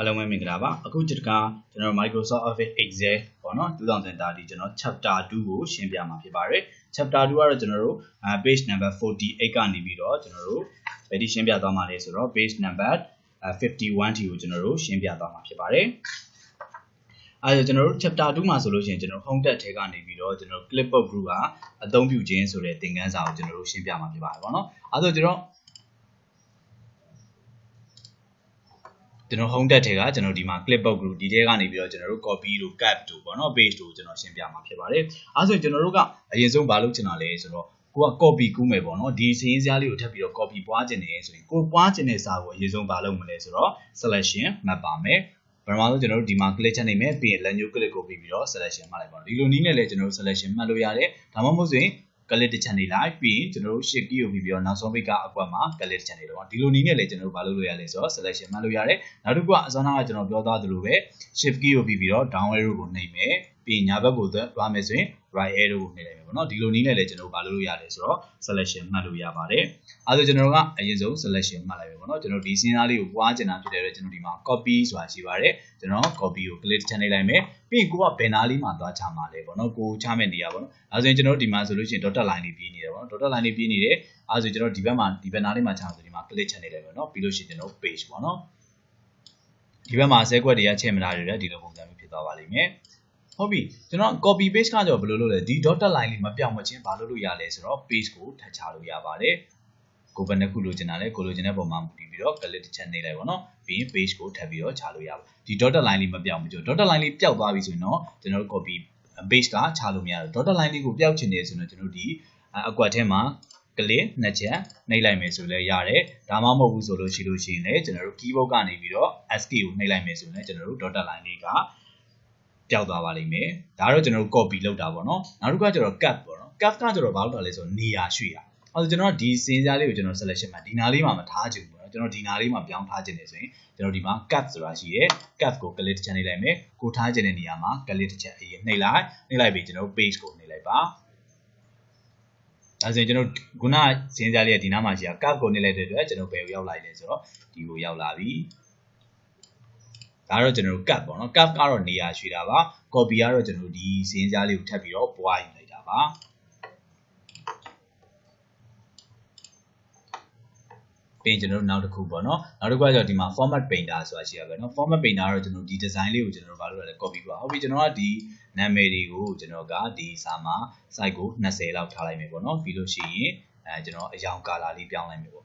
အားလုံးပဲမင်္ဂလာပါအခုကျွန်တော် Microsoft Office Excel ပေါ့နော်2030ကျွန်တော် Chapter 2ကိုရှင်းပြမှာဖြစ်ပါတယ် Chapter 2ကတော့ကျွန်တော်တို့page number 48ကနေပြီးတော့ကျွန်တော်တို့ဘယ်ဒီရှင်းပြသွားမှာလဲဆိုတော့ page number 51 ထိကိုကျွန်တော်တို့ရှင်းပြသွားမှာဖြစ်ပါတယ်အဲဒါကျွန်တော်တို့ Chapter 2မှာဆိုလို့ရှိရင်ကျွန်တော် Home tab ထဲကနေပြီးတော့ကျွန်တော် Clipboard Group ကအသုံးပြုခြင်းဆိုတဲ့သင်ခန်းစာကိုကျွန်တော်တို့ရှင်းပြမှာဖြစ်ပါတယ်ပေါ့နော်အဲဒါကျွန်တော်home tab ထဲကကျွန်တော်ဒီမှာ clipboard group ဒီထဲကနေပြီးတော့ကျွန်တော်တို့ copy တို့ cut တို့ပေါ့နော် paste တို့ကျွန်တော်ရှင်းပြမှာဖြစ်ပါတယ်အဲဆိုကျွန်တော်တို့ကအရင်ဆုံးမလုပ်ချင်တာလဲဆိုတော့ကိုက copy ကူးမယ်ပေါ့နော်ဒီစရင်းစရာလေးကိုထပ်ပြီးတော့ copy ပွားချင်တယ်ဆိုရင်ကိုပွားချင်တဲ့စာကိုအရင်ဆုံးမလုပ်မလဲဆိုတော့ selection မှတ်ပါမယ်ပထမဆုံးကျွန်တော်တို့ဒီမှာ click ချက်နေမယ်ပြီးရင် land new click ကိုပြီးတော့ selection မှတ်လိုက်ပါဒီလိုနည်းနဲ့လည်းကျွန်တော်တို့ selection မှတ်လို့ရတယ်ဒါမှမဟုတ်ဆိုရင်click တစ်ချက်နေလိုက်ပြီးရင်ကျွန်တော်တို့ shift key ကိုပြီးတော့နောက်ဆုံး page ကအကွက်မှာ click တစ်ချက်နေတော့ဒီလိုနည်းနဲ့လည်းကျွန်တော်တို့မလုပ်လို့ရလဲဆိုတော့ selection မှတ်လို့ရတယ်နောက်တစ်ခုကအစောနာကကျွန်တော်ပြောသားသလိုပဲ shift key ကိုပြီးတော့ down arrow ကိုနှိပ်မယ်ပြီးရင်ညာဘက်ကိုသွားမယ်ဆိုရင် right arrow ကိုနှိပ်လိုက်မယ်ပေါ့နော်ဒီလိုနည်းနဲ့လည်းကျွန်တော်တို့မလုပ်လို့ရတယ်ဆိုတော့ selection မှတ်လို့ရပါတယ်အဲဒါကျွန်တော်တို့ကအရင်ဆုံး selection မှတ်လိုက်မယ်ပေါ့နော်ကျွန်တော်ဒီစင်းသားလေးကိုပွားချင်တာဖြစ်တဲ့အတွက်ကျွန်တော်ဒီမှာ copy ဆိုတာရှိပါတယ်ကျွန်တော် copy ကို click တစ်ချက်နှိပ်လိုက်မယ်ပြီးရင်ကိုကဘယ်နာလေးမှာသွားချမှာလဲပေါ့နော်ကိုချမဲ့နေရပေါ့နော်အဲဆိုရင်ကျွန်တော်တို့ဒီမှာဆိုလို့ရှိရင် dotted line လေးပြီးနေတယ်ပေါ့နော် dotted line လေးပြီးနေတယ်အဲဆိုကျွန်တော်ဒီဘက်နာလေးမှာချမှာဆိုဒီမှာ click ချက်နေတယ်ပေါ့နော်ပြီးလို့ရှိရင်ကျွန်တော် page ပေါ့နော်ဒီဘက်မှာဆဲကွက်တွေကချက်မထားတယ်ဒီလိုပုံစံမျိုးဖြစ်သွားပါလိမ့်မယ်ဟုတ်ပြီကျွန်တော် copy paste ကကြောဘယ်လိုလုပ်လဲဒီ dotted line လေးမပြောင်းမချင်းဘာလုပ်လို့ရလဲဆိုတော့ page ကိုထပ်ချလို့ရပါတယ်ကိုဘယ်နှခုလိုချင်တာလဲကိုလိုချင်တဲ့ပုံမှာပြီးပြီးတော့ click တစ်ချက်နှိပ်လိုက်ပါတော့ပြီးရင် page ကိုထပ်ပြီးတော့ချလို့ရပါဒီ dotted line လေးမပြောင်းဘူးdotted line လေးပျောက်သွားပြီဆိုရင်တော့ကျွန်တော်တို့ copy paste ကချလို့မရတော့ dotted line လေးကိုပျောက်ချင်တယ်ဆိုတော့ကျွန်တော်ဒီအကွက်ထဲမှာ click နှစ်ချက်နှိပ်လိုက်မယ်ဆိုလည်းရတယ်ဒါမှမဟုတ်ဘူးဆိုလို့ရှိရင်လည်းကျွန်တော်တို့ keyboard ကနေပြီးတော့ SK ကိုနှိပ်လိုက်မယ်ဆိုရင်လည်းကျွန်တော်တို့ dotted line လေးကပျောက်သွားပါလိမ့်မယ်ဒါတော့ကျွန်တော်တို့ copy လုပ်တာပေါ့နော်နောက်တစ်ခုကကျတော့ cut ပေါ့နော် cut ကကျတော့ဘာလို့လဲဆိုတော့နေရာရွှေ့ရအဲ့တော့ကျွန်တော်ဒီစင်းစားလေးကိုကျွန်တော် selection မှာဒီနာလေးမှာမထားချင်ဘူးပေါ့နော်ကျွန်တော်ဒီနာလေးမှာပြောင်းထားချင်တယ်ဆိုရင်ကျွန်တော်ဒီမှာ cut ဆိုတာရှိတယ် cut ကို click တစ်ချက်နှိပ်လိုက်မယ်ကိုထားချင်တဲ့နေရာမှာ click တစ်ချက်အရင်နှိပ်လိုက်ပြီးကျွန်တော် page ကိုနှိပ်လိုက်ပါအဲဆိုရင်ကျွန်တော်ခုနစင်းစားလေးကဒီနားမှာရှိတာ cut ကိုနှိပ်လိုက်တဲ့အတွက်ကျွန်တော်ဘယ်ကိုရောက်လိုက်လဲဆိုတော့ဒီကိုရောက်လာပြီဒါတော့ကျွန်တော်တို့ cut ပေါ့နော် cut ကတော့နေရာရွှေ့တာပါ copy ကတော့ကျွန်တော်ဒီစင်းစားလေးကိုထပ်ပြီးတော့ပွားယူလိုက်တာပါပြီးကျွန်တော်တို့နောက်တစ်ခုပေါ့နော်နောက်တစ်ခုကကျတော့ဒီမှာ format painter ဆိုတာရှိရပါပဲเนาะ format painter ကတော့ကျွန်တော်ဒီ design လေးကိုကျွန်တော်တို့ဘာလို့လဲ copy ပါဟုတ်ပြီကျွန်တော်ကဒီနာမည်တွေကိုကျွန်တော်ကဒီစာမှာ size ကို20လောက်ထားလိုက်မယ်ပေါ့เนาะပြီးလို့ရှိရင်ကျွန်တော်အရောင် color လေးပြောင်းလိုက်မယ်ပေါ့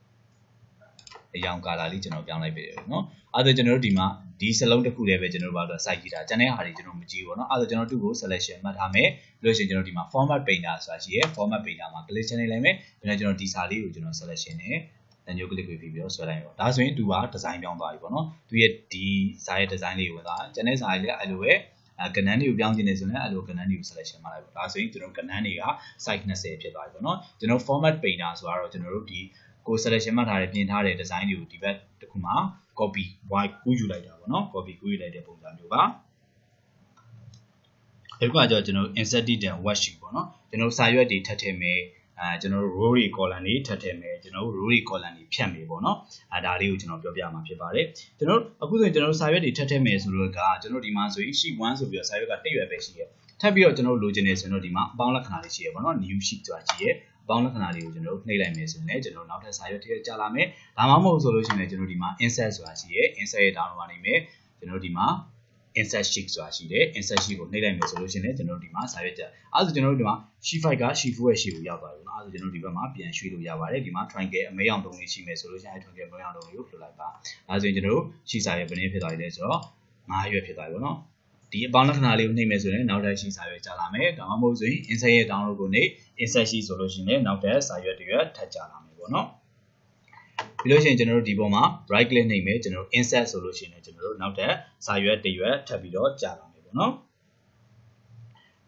အရောင် color လေးကျွန်တော်ပြောင်းလိုက်ပြီเนาะအဲ့ဒါကျွန်တော်တို့ဒီမှာဒီစလုံးတစ်ခုလေးပဲကျွန်တော်တို့ဘာလို့ size ကြည့်တာကျန်တဲ့ဟာတွေကျွန်တော်မကြည့်ဘူးเนาะအဲ့ဒါကျွန်တော်တို့ကို selection မှတ်ထားမယ်ပြီးလို့ရှိရင်ကျွန်တော်ဒီမှာ format painter ဆိုတာရှိရယ် format painter မှာ click ချက်နေလိုက်မယ်ပြီးတော့ကျွန်တော်ဒီစာလေးကိုကျွန်တော် selection နဲ့ညို click ပြီးပြီးတော့ဆွဲလိုက်ပါဒါဆိုရင်သူကဒီဇိုင်းပြောင်းသွားပြီပေါ့နော်သူရဲ့ဒီစာရဲ့ဒီဇိုင်းလေးကိုဝင်သွားကျန်တဲ့စာလေးလည်းအဲ့လိုပဲကဏ္ဍတွေကိုပြောင်းခြင်းနေဆိုရင်အဲ့လိုကဏ္ဍတွေကို selection မှာလိုက်ပေါ့ဒါဆိုရင်ကျွန်တော်ကဏ္ဍတွေက size 20ဖြစ်သွားပြီပေါ့နော်ကျွန်တော် format painter ဆိုတော့ကျွန်တော်တို့ဒီကို selection မှတ်ထားတဲ့ပြင်ထားတဲ့ဒီဇိုင်းတွေကိုဒီဘက်တစ်ခုမှာ copy white ကူးယူလိုက်တာပေါ့နော် copy ကူးယူလိုက်တဲ့ပုံစံမျိုးပါဒီကကြောကျွန်တော် inserted and worksheet ပေါ့နော်ကျွန်တော်စာရွက်တွေထပ်ထည့်မယ်ကျွန်တော်တို့ row တွေ column တွေထပ်ထည့်မယ်ကျွန်တော်တို့ row တွေ column တွေဖြတ်မယ်ပေါ့နော်ဒါလေးကိုကျွန်တော်ပြောပြမှာဖြစ်ပါတယ်ကျွန်တော်အခုဆိုရင်ကျွန်တော်တို့စာရွက်တွေထပ်ထည့်မယ်ဆိုတော့ကကျွန်တော်ဒီမှာဆိုရင် sheet 1ဆိုပြီးတော့စာရွက်ကတစ်ရွက်ပဲရှိရဲ့ထပ်ပြီးတော့ကျွန်တော်လိုချင်နေဆိုရင်တော့ဒီမှာအပေါင်းလက္ခဏာလေးရှိရပေါ့နော် new sheet ဆိုတာရှိရဲ့အပေါင်းလက္ခဏာလေးကိုကျွန်တော်တို့နှိပ်လိုက်မယ်ဆိုရင်လည်းကျွန်တော်နောက်ထပ်စာရွက်ထည့်ကြလာမယ်ဒါမှမဟုတ်ဆိုလို့ရှိရင်လည်းကျွန်တော်ဒီမှာ insert ဆိုတာရှိရဲ့ insert ရဲ့ download ကနေမယ်ကျွန်တော်ဒီမှာinsert sheet ဆိုတာရှိတယ် insert sheet ကိုနှိပ်လိုက်မယ်ဆိုလို့ရှိရင်လည်းကျွန်တော်တို့ဒီမှာစာရွက်တက်အဲဒါဆိုကျွန်တော်တို့ဒီမှာ sheet 5က sheet 4ရဲ့ sheet ကိုရောက်သွားပြီเนาะအဲဒါဆိုကျွန်တော်ဒီဘက်မှာပြန်ရွှေ့လို့ရပါတယ်ဒီမှာ triangle အမဲအောင်တုံးလေးရှိမယ်ဆိုလို့ရှိရင် triangle အမဲအောင်တုံးလေးကိုလှုပ်လိုက်ပါအဲဒါဆိုရင်ကျွန်တော်တို့ sheet စာရွက်ဘယ်နည်းဖြစ်သွားပြီလဲဆိုတော့9ရွက်ဖြစ်သွားပြီပေါ့เนาะဒီအပေါင်းလက္ခဏာလေးကိုနှိပ်မယ်ဆိုရင်နောက်ထပ် sheet စာရွက်ကြာလာမယ်ဒါမှမဟုတ်ဆိုရင် insert ရဲ့ download ကိုနှိပ် insert sheet ဆိုလို့ရှိရင်နောက်ထပ်စာရွက်တွေထပ်ကြာလာမယ်ပေါ့เนาะပြီးလို့ရှိရင်ကျွန်တော်တို့ဒီပေါ်မှာ right click နှိပ်မယ်ကျွန်တော်တို့ insert ဆိုလို့ရှိရင်ကျွန်တော်တို့နောက်ထပ်စာရွက်တစ်ရွက်ထပ်ပြီးတော့ကြာလာမယ်ပေါ့နော်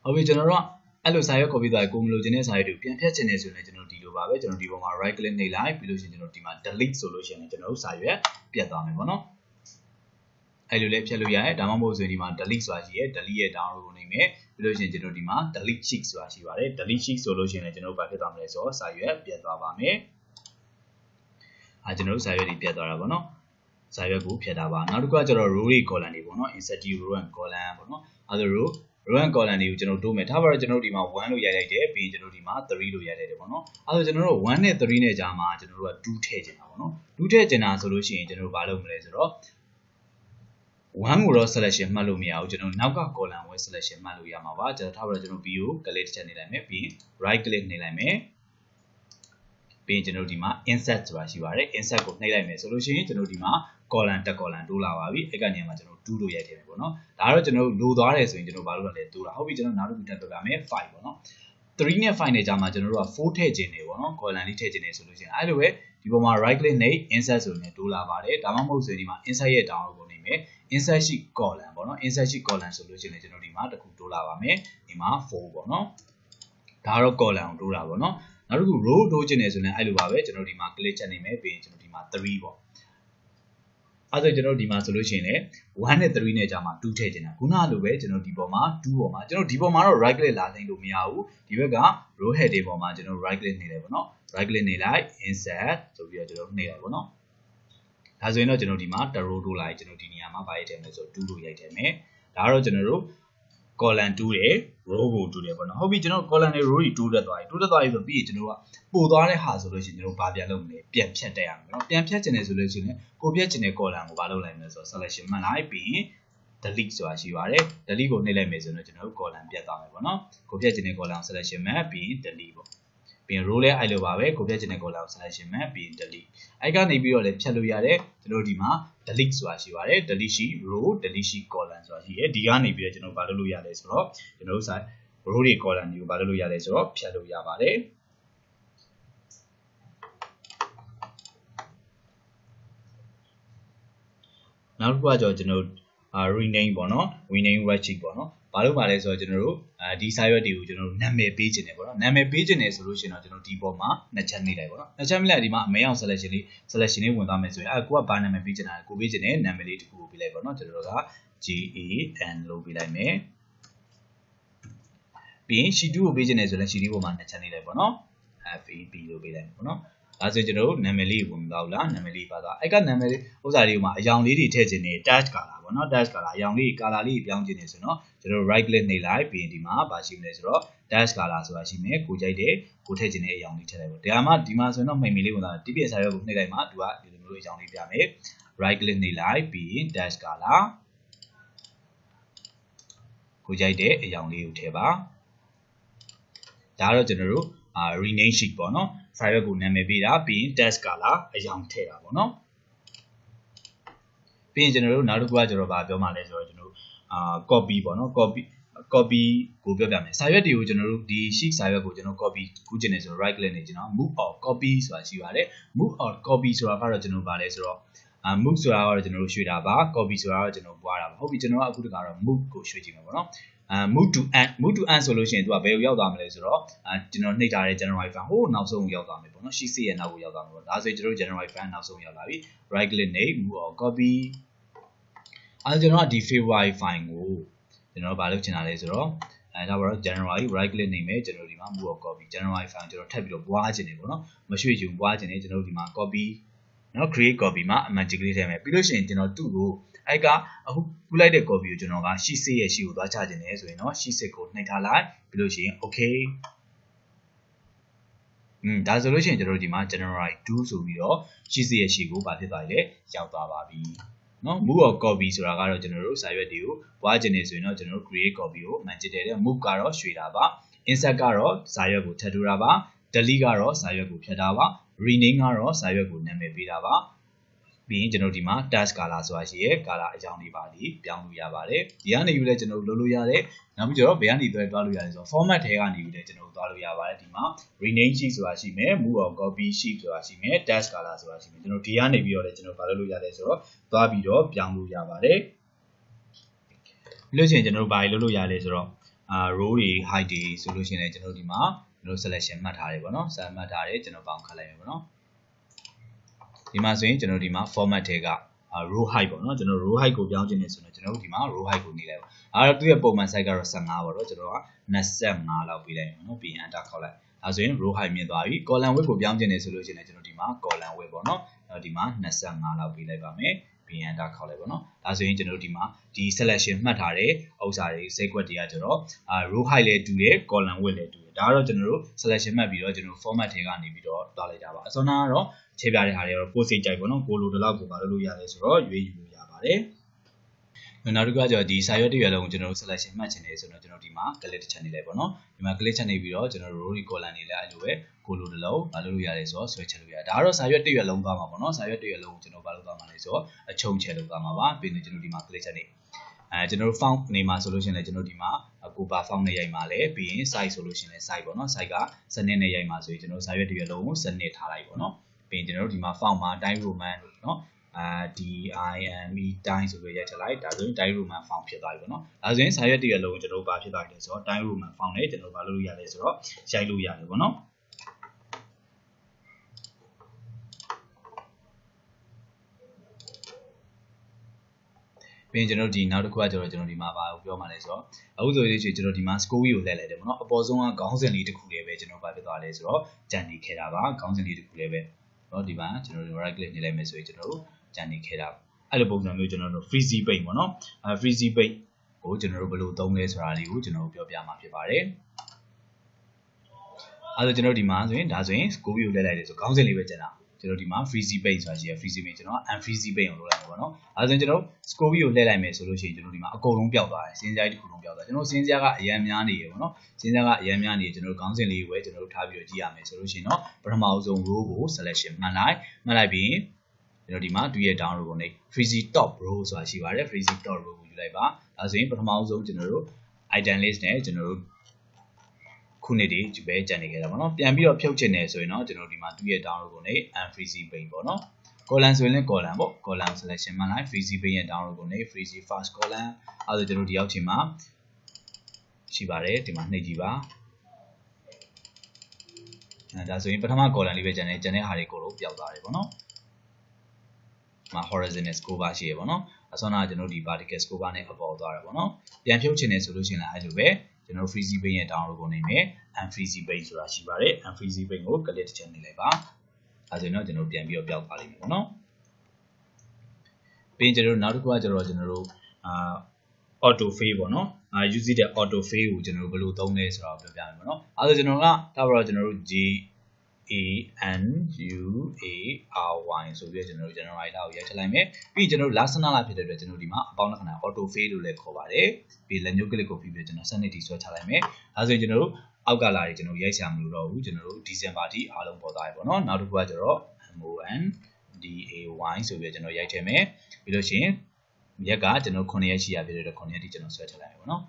ဟုတ်ပြီကျွန်တော်တို့ကအဲ့လိုစာရွက် copy သွားကိုမလို့ခြင်းတဲ့စာရွက်တွေကိုပြန်ဖြတ်ချင်နေဆိုရင်ကျွန်တော်ဒီလိုပါပဲကျွန်တော်ဒီပေါ်မှာ right click နှိပ်လိုက်ပြီးလို့ရှိရင်ကျွန်တော်ဒီမှာ delete ဆိုလို့ရှိရင်ကျွန်တော်တို့စာရွက်ပြတ်သွားမယ်ပေါ့နော်အဲ့လိုလေးဖြတ်လို့ရတယ်ဒါမှမဟုတ်ဆိုရင်ဒီမှာ delete ဆိုတာရှိရဲ delete ရဲ့ download ကိုနှိပ်မယ်ပြီးလို့ရှိရင်ကျွန်တော်ဒီမှာ delete sheet ဆိုတာရှိပါတယ် delete sheet ဆိုလို့ရှိရင်ကျွန်တော်တို့ဘာဖြစ်သွားမလဲဆိုတော့စာရွက်ပြတ်သွားပါမယ်ကျွန်တော်တို့စာရွက်တွေပြတ်သွားတာပေါ့နော် စာရွက်ကိုဖြတ်တာပါနောက်တစ်ခုကကျတော့ row တွေ column တွေပေါ့နော် insert row and column ပေါ့နော်အဲဒါ row and column တွေကိုကျွန်တော်တို့မယ်ထားပါတော့ကျွန်တော်တို့ဒီမှာ1လို့ရိုက်လိုက်တယ်ပြီးရင်ကျွန်တော်ဒီမှာ3လို့ရိုက်လိုက်တယ်ပေါ့နော်အဲဒါကျွန်တော်တို့1နဲ့3နဲ့ကြာမှာကျွန်တော်တို့က2ထည့်ချင်တာပေါ့နော်2ထည့်ချင်တာဆိုလို့ရှိရင်ကျွန်တော်တို့ဘာလုပ်မလဲဆိုတော့1ကိုတော့ selection မှတ်လို့မရဘူးကျွန်တော်နောက်က column ဝဲ selection မှတ်လို့ရမှာပါကျွန်တော်ထားပါတော့ကျွန်တော် view ကို click တစ်ချက်နေလိုက်မယ်ပြီးရင် right click နေလိုက်မယ်ပြီးရင်ကျွန်တော်ဒီမှာ insert ဆိုတာရှိပါတယ် insert ကိုနှိပ်လိုက်မယ်ဆိုလို့ရှိရင်ကျွန်တော်ဒီမှာ column တစ် column တိုးလာပါပြီအဲ့ကနေမှာကျွန်တော်2လို့ရိုက်ထည့်မယ်ပေါ့နော်ဒါကတော့ကျွန်တော်လိုသွားတယ်ဆိုရင်ကျွန်တော်ဘာလို့လဲတိုးလာဟုတ်ပြီကျွန်တော်နောက်တစ်ခုထပ်ပြောပြမယ်5ပေါ့နော်3နဲ့5နဲ့ကြာမှာကျွန်တော်တို့က4ထည့်ခြင်းနေပေါ့နော် column လေးထည့်ခြင်းနေဆိုလို့ရှိရင်အဲ့လိုပဲဒီပေါ်မှာ right click နဲ့ insert ဆိုရင်တိုးလာပါတယ်ဒါမှမဟုတ်ဆိုရင်ဒီမှာ insert ရဲ့ download ကိုနေမယ် insert sheet column ပေါ့နော် insert sheet column ဆိုလို့ရှိရင်ကျွန်တော်ဒီမှာတစ်ခုတိုးလာပါမယ်ဒီမှာ4ပေါ့နော်ဒါကတော့ column ကိုတိုးတာပေါ့နော်နောက်တစ်ခု row တိုးခြင်းနေဆိုရင်အဲ့လိုပါပဲကျွန်တော်ဒီမှာ click ချက်နေမယ်ပြီးရင်ကျွန်တော်ဒီမှာ3ပေါ့အဲ့ဒါကျွန်တော်ဒီမှာဆိုလို့ရှိရင်လည်း1နဲ့3နဲ့ကြာမှာ2ထည့်ချင်တာခုနလိုပဲကျွန်တော်ဒီပေါ်မှာ2ပေါ်မှာကျွန်တော်ဒီပေါ်မှာတော့ right click လာသိမ်းလို့မရဘူးဒီဘက်က row head တွေပေါ်မှာကျွန်တော် right click နေတယ်ပေါ့နော် right click နေလိုက် insert ဆိုပြီးတော့ကျွန်တော်နှိပ်လိုက်ပေါ့နော်ဒါဆိုရင်တော့ကျွန်တော်ဒီမှာ1 row တိုးလိုက်ကျွန်တော်ဒီနေရာမှာဘာရိုက်ထည့်မလဲဆိုတော့2လို့ရိုက်ထည့်မယ်ဒါကတော့ကျွန်တော်တို့ column 2တယ် row ကို2တယ်ပေါ့နော်ဟုတ်ပြီကျွန်တော် column နဲ့ row တွေ2တက်သွားပြီ2တက်သွားပြီဆိုပြီးရင်ကျွန်တော်ကပို့သွားတဲ့ဟာဆိုလို့ရှိရင်ကျွန်တော်ဘာပြန်လုပ်မလဲပြန်ဖြတ်တက်ရမယ်နော်ပြန်ဖြတ်ချင်တယ်ဆိုလို့ရှိရင်ကိုဖြတ်ချင်တဲ့ column ကိုဘာလုပ်လိုက်မလဲဆိုတော့ selection မှတ်လိုက်ပြီးရင် delete ဆိုတာရှိပါတယ် delete ကိုနှိပ်လိုက်မယ်ဆိုတော့ကျွန်တော်တို့ column ပြတ်သွားမယ်ပေါ့နော်ကိုဖြတ်ချင်တဲ့ column selection မှတ်ပြီးရင် delete ပေါ့ပြီးရင် row လဲအဲ့လိုပါပဲကိုဖြတ်ချင်တဲ့ column selection မှတ်ပြီးရင် delete အဲ့ကနေပြီးတော့လည်းဖြတ်လို့ရတယ်ကျွန်တော်ဒီမှာ delete ဆိုတာရှိပါတယ် delete sheet row delete sheet column ဆိုတာရှိတယ်ဒီကနေပြီးတော့ကျွန်တော်ဘာလုပ်လို့ရလဲဆိုတော့ကျွန်တော်တို့ row တွေ column တွေကိုဘာလုပ်လို့ရလဲဆိုတော့ဖြတ်လို့ရပါတယ်နောက်တစ်ခုကကျွန်တော် rename ပေါ့နော် rename worksheet ပေါ့နော်ဘာလို့ပါလဲဆိုတော့ကျွန်တော်တို့ဒီစာရွက်တွေကိုကျွန်တော်တို့နာမည်ပေးခြင်းတယ်ပေါ့နော်နာမည်ပေးခြင်းတယ်ဆိုလို့ရှိရင်တော့ကျွန်တော်ဒီပေါ်မှာနှစ်ချက်နှိပ်လိုက်ပေါ့နော်နှစ်ချက်နှိပ်လိုက်ဒီမှာအမဲအောင် selection လေးဝင်သွားမယ်ဆိုရင်ကိုကဘာနာမည်ပေးခြင်းတာလဲကိုပေးခြင်းတယ်နာမည်လေးတစ်ခုကိုပေးလိုက်ပေါ့နော်ကျွန်တော်တို့က GAN လို့ပေးလိုက်မယ်ပြီးရင် sheet 2ကိုပေးခြင်းတယ်ဆိုရင် sheet 2ပေါ်မှာနှစ်ချက်နှိပ်လိုက်ပေါ့နော် FAB လို့ပေးလိုက်မယ်ပေါ့နော်ဒါဆိုရင်ကျွန်တော်တို့နာမည်လေးဝင်သွားဘူးလားနာမည်လေးပါသွားအဲ့ကနာမည်လေးဥစ္စာလေးမှာအယောင်လေးတွေထည့်ခြင်းနေ dash color ပေါ့နော် dash color အယောင်လေး color လေးပြောင်းခြင်းနေဆိုတော့ကျွန်တော် right click နှိပ်လိုက်ပြီးရင်ဒီမှာဘာရှိမလဲဆိုတော့ dash color ဆိုတာရှိမယ်ကိုကြိုက်တယ်ကိုထည့်ခြင်းတဲ့အယောင်လေးထည့်လိုက်ပေါ့ဒါမှဒီမှာဆိုရင်တော့မှိန်မီလေးဝင်သွားတယ်တိပြည့်စာရွက်ကိုနှိပ်လိုက်မှသူကဒီလိုမျိုးအယောင်လေးပြမယ် right click နှိပ်လိုက်ပြီးရင် dash color ကိုကြိုက်တဲ့အယောင်လေးကိုထည့်ပါဒါကတော့ကျွန်တော်တို့rename sheet ပေါ့နော် file ကိုနာမည်ပေးတာပြီးရင် text color အယောင်ထည့်တာပေါ့နော်ပြီးရင်ကျွန်တော်တို့နောက်တစ်ခုကကျွန်တော်ဗာပြောမှလဲဆိုတော့ကျွန်တော်copy ပေါ့နော် copy ကိုပြောပြမယ်စာရွက်တွေကိုကျွန်တော်တို့ဒီ sheet စာရွက်ကိုကျွန်တော် copy ကူးချင်တယ်ဆိုတော့ right click နဲ့ကျွန်တော် move or copy ဆိုတာရှိပါတယ် move or copy ဆိုတာကတော့ကျွန်တော်ဗာလဲဆိုတော့move ဆိုတာကတော့ကျွန်တော်တို့ရွှေ့တာပါ copy ဆိုတာကတော့ကျွန်တော်ပွားတာပါဟုတ်ပြီကျွန်တော်ကအခုတခါတော့ move ကိုရွှေ့ကြည့်မယ်ပေါ့နော်move to end ဆိုလို့ရှိရင်သူကဘယ်ကိုရောက်သွားမလဲဆိုတော့ကျွန်တော်နှိပ်ထားတဲ့ general file ဟိုနောက်ဆုံးရောက်သွားမယ်ပေါ့နော် sheet ရဲ့နောက်ကိုရောက်သွားမှာပေါ့ဒါဆိုရင်ကျွန်တော်တို့ general file နောက်ဆုံးရောက်လာပြီ right click နဲ့ move or copy ကျွန်တော်ကဒီ February file ကိုကျွန်တော်ဘာလုပ်ချင်တာလဲဆိုတော့ဒါပါတော့ January right click နေမယ်ကျွန်တော်ဒီမှာ move or copy January file ကျွန်တော်ထပ်ပြီးတော့ပွားချင်တယ်ပေါ့နော်မရွှေ့ချင်ပွားချင်တယ်ကျွန်တော်ဒီမှာ copy နော် create copy မှာ magic လေးထည့်မယ်ပြီးလို့ရှိရင်ကျွန်တော်သူ့ကိုအဲ့ကအခုကူးလိုက်တဲ့ copy ကိုကျွန်တော်က sheet 6ရဲ့ sheet ကိုသွားချခြင်းတယ်ဆိုရင်တော့ sheet 6ကိုနှိပ်ထားလိုက်ပြီးလို့ရှိရင် okay ဒါဆိုလို့ရှိရင်ကျွန်တော်တို့ဒီမှာ January 2ဆိုပြီးတော့ sheet 6ရဲ့ sheet ကိုဘာဖြစ်သွားပြီလဲရောက်သွားပါပြီနော် move or copy ဆိုတာကတော့ကျွန်တော်တို့စာရွက်တွေကိုပွားခြင်းနေဆိုရင်တော့ကျွန်တော်တို့ create copy ကို magic တယ် move ကတော့ရွှေ့တာပါ insert ကတော့စာရွက်ကိုထပ်ထိုးတာပါ delete ကတော့စာရွက်ကိုဖြတ်တာပါ rename ကတော့စာရွက်ကိုနာမည်ပေးတာပါပြီးရင်ကျွန်တော်ဒီမှာ dash color ဆိုတာရှိရဲ color အကြောင်းလေးပါလိပြောင်းလို့ရပါတယ်ဒီကနေယူလဲကျွန်တော်လုပ်လို့ရတယ်နောက်ပြီးတော့ဘယ်ကနေသွားလို့ရတယ်ဆိုတော့ format ထဲကနေယူလဲကျွန်တော်သွားလို့ရပါတယ်ဒီမှာ rename sheet ဆိုတာရှိမယ် move or copy sheet ဆိုတာရှိမယ် dash color ဆိုတာရှိမယ်ကျွန်တော်ဒီကနေပြီးတော့လဲကျွန်တော်ဘာလုပ်လို့ရလဲဆိုတော့သွားပြီးတော့ပြောင်းလို့ရပါတယ်ပြီးလို့ရှိရင်ကျွန်တော်ဘာလုပ်လို့ရလဲဆိုတော့row တွေ height တွေဆိုလို့ရှိရင်လည်းကျွန်တော်ဒီမှာကျွန်တော် selection မှတ်ထားတယ်ပေါ့နော် select မှတ်ထားတယ်ကျွန်တော်ပေါင်းခတ်လိုက်မယ်ပေါ့နော်ဒီမှာဆိုရင်ကျွန်တော်ဒီမှာ format ထဲက row height ပေါ့နော်ကျွန်တော် row height ကိုပြောင်းခြင်းနေဆိုတော့ကျွန်တော်တို့ဒီမှာ row height ကိုနေလိုက်ပါအဲ့တော့သူ့ရဲ့ပုံမှန် size ကတော့15ပေါ့နော်ကျွန်တော်က25လောက်ပေးလိုက်မယ်နော်ပြီးရင် enter ခေါက်လိုက်ဒါဆိုရင် row height မြင်သွားပြီ column width ကိုပြောင်းခြင်းနေဆိုလို့ရှိရင်ကျွန်တော်ဒီမှာ column width ပေါ့နော်အဲ့ဒီမှာ25လောက်ပေးလိုက်ပါမယ် ပြီးရင် enter ခောက်လိုက်ပေါ့နော်ဒါဆိုရင်ကျွန်တော်တို့ဒီမှာဒီ selection မှတ်ထားတဲ့ဥစ္စာတွေစိတ်ကွက်တွေကကျွန်တော်row height လည်းတူတယ် column width လည်းတူတယ်ဒါကတော့ကျွန်တော်တို့ selection မှတ်ပြီးတော့ကျွန်တော် format ထဲကနေပြီးတော့တွားလိုက်တာပါအစောနာကတော့ခြေပြတဲ့ဟာတွေကတော့ကိုယ်စိတ်ကြိုက်ပေါ့နော်ကိုလိုတလောက်ကိုပါလုပ်လို့ရတယ်ဆိုတော့ရွေးယူလို့ရပါတယ်နောက်တစ်ခုကကျတော့ဒီစာရွက်တစ်ရွက်လုံးကိုကျွန်တော်တို့ selection မှတ်ချင်တယ်ဆိုတော့ကျွန်တော်ဒီမှာ click တစ်ချက်နေလိုက်ပေါ့နော်ဒီမှာ click ချက်နေပြီးတော့ကျွန်တော်တို့ row column တွေလည်းအဲ့လိုပဲကိုလိုတလုံးမလုပ်လို့ရတယ်ဆိုတော့ဆွဲချက်လို့ရတယ်ဒါကတော့စာရွက်တစ်ရွက်လုံးသွားမှာပေါ့နော်စာရွက်တစ်ရွက်လုံးကိုကျွန်တော်ဘာလုပ်သွားမှာလဲဆိုတော့အချုံချက်လုပ်သွားမှာပါပြီးရင်ကျွန်တော်ဒီမှာ click ချက်နေကျွန်တော်တို့ font နေမှာဆိုလို့ရှိရင်လည်းကျွန်တော်ဒီမှာကိုပါ font နဲ့ရိုက်မှာလဲပြီးရင် size ဆိုလို့ရှိရင်လည်း size ပေါ့နော် size ကစနစ်နဲ့ရိုက်မှာဆိုရင်ကျွန်တော်စာရွက်တစ်ရွက်လုံးကိုစနစ်ထားလိုက်ပေါ့နော်ပြီးရင်ကျွန်တော်တို့ဒီမှာ font မှာ Times Roman နော်DIME တိုင်းဆိုပြီးရိုက်ထည့်လိုက်ဒါဆိုရင် Times Roman font ဖြစ်သွားပြီပေါ့နော်ဒါဆိုရင်စာရွက်တစ်ရွက်လုံးကိုကျွန်တော်တို့ဘာဖြစ်သွားလဲဆိုတော့ Times Roman font နဲ့ကျွန်တော်ဘာလုပ်လို့ရလဲဆိုတော့ရိုက်လို့ရတယ်ပေါ့နော်ပြီးရင်ကျွန်တော်ဒီနောက်တစ်ခုကကျွန်တော်ဒီမှာဘာကိုပြောမှလဲဆိုတော့အခုဆိုရင်ကျွန်တော်ဒီမှာ score wheel ကိုလှည့်လိုက်တယ်ပေါ့နော်အပေါ်ဆုံးကခေါင်းစဉ်လေးတစ်ခုလေးပဲကျွန်တော်ဘာဖြစ်သွားလဲဆိုတော့ကြံနေခဲ့တာပါခေါင်းစဉ်လေးတစ်ခုလေးပဲเนาะဒီမှာကျွန်တော်တို့ right click နေလိုက်မယ်ဆိုရင်ကျွန်တော်တို့ကြံနေခဲ့တာအဲ့လိုပုံစံမျိုးကျွန်တော်တို့ freezy paint ပေါ့နော် freezy paint ကိုကျွန်တော်တို့ဘယ်လိုသုံးလဲဆိုတာလေးကိုကျွန်တော်တို့ပြောပြမှာဖြစ်ပါတယ်အဲ့ဒါကျွန်တော်ဒီမှာဆိုရင်ဒါဆိုရင် score wheel ကိုလှည့်လိုက်တယ်ဆိုခေါင်းစဉ်လေးပဲကျန်တာကျွန်တော်ဒီမှာ freezy paint ဆိုတာရှိရ freezy paint ကျွန်တော် unfreezy paint ကိုလုပ်လိုက်မှာပေါ့နော်အဲဒါဆိုရင်ကျွန်တော် score wheel ကိုလှည့်လိုက်မယ်ဆိုလို့ရှိရင်ကျွန်တော်ဒီမှာအကုန်လုံးပျောက်သွားတယ်စင်းစရာတစ်ခုလုံးပျောက်သွားကျွန်တော်စင်းစရာကအရန်များနေရပေါ့နော်စင်းစရာကအရန်များနေကျွန်တော်ခေါင်းစဉ်လေးကိုပဲကျွန်တော်တို့ထားပြီးတော့ကြည့်ရမယ်ဆိုလို့ရှိရင်တော့ပထမအဆုံး row ကို selection မှတ်လိုက်ပြီးကျွန်တော်ဒီမှာ2ရဲ့ down row ကိုနေ freezy top row ဆိုတာရှိပါတယ် freezy top row ကိုယူလိုက်ပါဒါဆိုရင်ပထမအဆုံးကျွန်တော်တို့ item list နဲ့ကျွန်တော်တို့ခုနှစ်တွေပဲကြံနေခဲ့တာပေါ့နော်ပြန်ပြီးတော့ဖြုတ်ချင်တယ်ဆိုရင်တော့ကျွန်တော်ဒီမှာ2ရဲ့ down row ကိုနေ unfreezy paint ပေါ့နော် column ဆိုရင်လည်း column ပေါ့ column selection မှလိုက် freezy paint ရဲ့ down row ကိုနေ freezy first column အဲဒါကျွန်တော်ဒီရောက်ချိန်မှာရှိပါတယ်ဒီမှာနှိပ်ကြည့်ပါဒါဆိုရင်ပထမ column လေးပဲကျန်တယ်ကျန်တဲ့ဟာတွေအကုန်လုံးပျောက်သွားတယ်ပေါ့နော်ဒီမှာ horizontal scope bar ရှိရပေါ့နော်အစောနာကျွန်တော်ဒီ vertical scope bar နဲ့အပေါ်သွားတယ်ပေါ့နော်ပြန်ဖြုတ်ချင်တယ်ဆိုလို့ရှိရင်လည်းအဲ့လိုပဲကျွန်တော် freezy paint ရဲ့ down row ကိုနေမယ် unfreezy paint ဆိုတာရှိပါတယ် unfreezy paint ကို click တစ်ချက်နေလိုက်ပါအဲဆိုရင်တော့ကျွန်တော်ပြန်ပြီးတော့ပျောက်သွားလိမ့်မယ်ပေါ့နော်ပြီးရင်ကျွန်တော်နောက်တစ်ခုကကျွန်တော်တို့auto fade ပေါ့နော်use တဲ့ auto fade ကိုကျွန်တော်တို့ဘယ်လိုသုံးလဲဆိုတော့ပြောပြမယ်ပေါ့နော်အဲဆိုကျွန်တော်ကဒါတော့ကျွန်တော်တို့ GANUARY ဆိုပြီးကျွန်တော်တို့ generator ကိုရိုက်ထည့်လိုက်မယ်ပြီးရင်ကျွန်တော်တို့ last နာလာဖြစ်တဲ့အတွက်ကျွန်တော်ဒီမှာအပေါင်းလက္ခဏာ auto fade လို့လည်းခေါ်ပါတယ်ပြီးလက်ညှိုးကလစ်ကိုပြီးပြီးကျွန်တော်စနစ်တီဆွဲချလိုက်မယ်အဲဆိုရင်ကျွန်တော်တို့အောက်ကလာတွေကျွန်တော်ရိုက်ဆရာမလို့တော့ဘူးကျွန်တော်တို့ December ထိအားလုံးပေါ်သွားပြီပေါ့နော်နောက်တစ်ခုကကျတော့ MONDAY ဆိုပြီးကျွန်တော်ရိုက်ထည့်မယ်ပြီးလို့ရှိရင်ရက်ကကျွန်တော်9ရက်ရှိရဖြစ်တဲ့အတွက်9ရက်ထိကျွန်တော်ဆွဲထည့်လိုက်မယ်ပေါ့နော်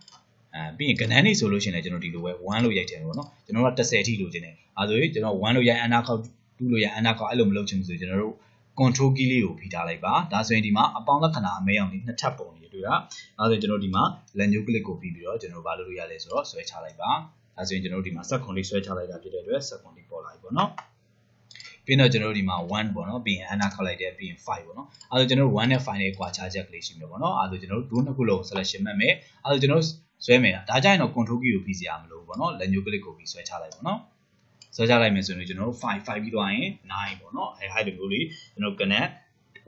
ပြီးရင်ကဏ္ဍနေဆိုလို့ရှိရင်လည်းကျွန်တော်ဒီလိုပဲ1လို့ရိုက်ထည့်မယ်ပေါ့နော်ကျွန်တော်က10ထိလိုချင်တယ်အဲဆိုရင်ကျွန်တော်1လို့ရိုက်အနာခောက်2လို့ရိုက်အနာခောက်အဲ့လိုမလုပ်ချင်ဘူးဆိုရင်ကျွန်တော်တို့ control key လေးကိုဖိထားလိုက်ပါဒါဆိုရင်ဒီမှာအပေါင်းလက္ခဏာအမဲအောင်လေးနှစ်ထပ်ပုံနေတွေ့တာအဲဆိုရင်ကျွန်တော်ဒီမှာလက်ညှိုး click ကိုပြီးပြီးတော့ကျွန်တော်ဘာလုပ်လို့ရလဲဆိုတော့ဆွဲချလိုက်ပါအဲဆိုရင်ကျွန်တော်တို့ဒီမှာစက်ခွန်လေးဆွဲချလိုက်တာဖြစ်တဲ့အတွက်စက်ခွန်လေးပေါ်လာပြီပေါ့နော်ပြီးတော့ကျွန်တော်တို့ဒီမှာ1ပေါ့နော်ပြီးရင်အနာခောက်လိုက်တယ်ပြီးရင်5ပေါ့နော်အဲဆိုကျွန်တော်တို့1နဲ့5နဲ့ကွာခြားချက်ကလေးရှိမယ်ပေါ့နော်အဲဆိုကျွန်တော်တို့2နှစ်ခုလုံး selection မှတ်မယ်အဲဆိုကျွန်တော်တို့ဆွဲမယ်ဒါကြရင်တော့ control key ကိုဖိစရာမလိုဘူးပေါ့နော်လက်ညှိုး click ကိုပြီးဆွဲချလိုက်ပေါ့နော်ဆွဲချလိုက်မယ်ဆိုရင်ကျွန်တော်တို့5ပြီးသွားရင်9ပေါ့နော်အဲ့ဒီလိုမျိုးလေးကျွန်တော် connect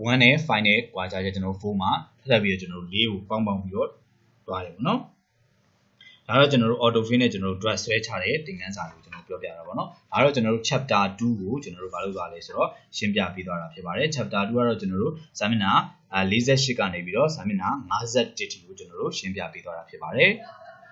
1နဲ့5နဲ့ကွာခြားချက်ကျွန်တော်4မှာထပ်ပြီးတော့ကျွန်တော်တို့4ကိုပေါင်းပြီးတော့တွားတယ်ပေါ့နော်ဒါတော့ကျွန်တော်တို့ auto fill နဲ့ကျွန်တော်တို့ drag ဆွဲချတဲ့သင်ခန်းစာကိုကျွန်တော်ပြောပြတာပေါ့နော်ဒါတော့ကျွန်တော်တို့ chapter 2ကိုကျွန်တော်တို့ဘာလုပ်သွားလဲဆိုတော့ရှင်းပြပေးသွားတာဖြစ်ပါတယ် chapter 2ကတော့ကျွန်တော်တို့စာမျက်နှာ48ကနေပြီးတော့စာမျက်နှာ51ထိကိုကျွန်တော်တို့ရှင်းပြပေးသွားတာဖြစ်ပါတယ်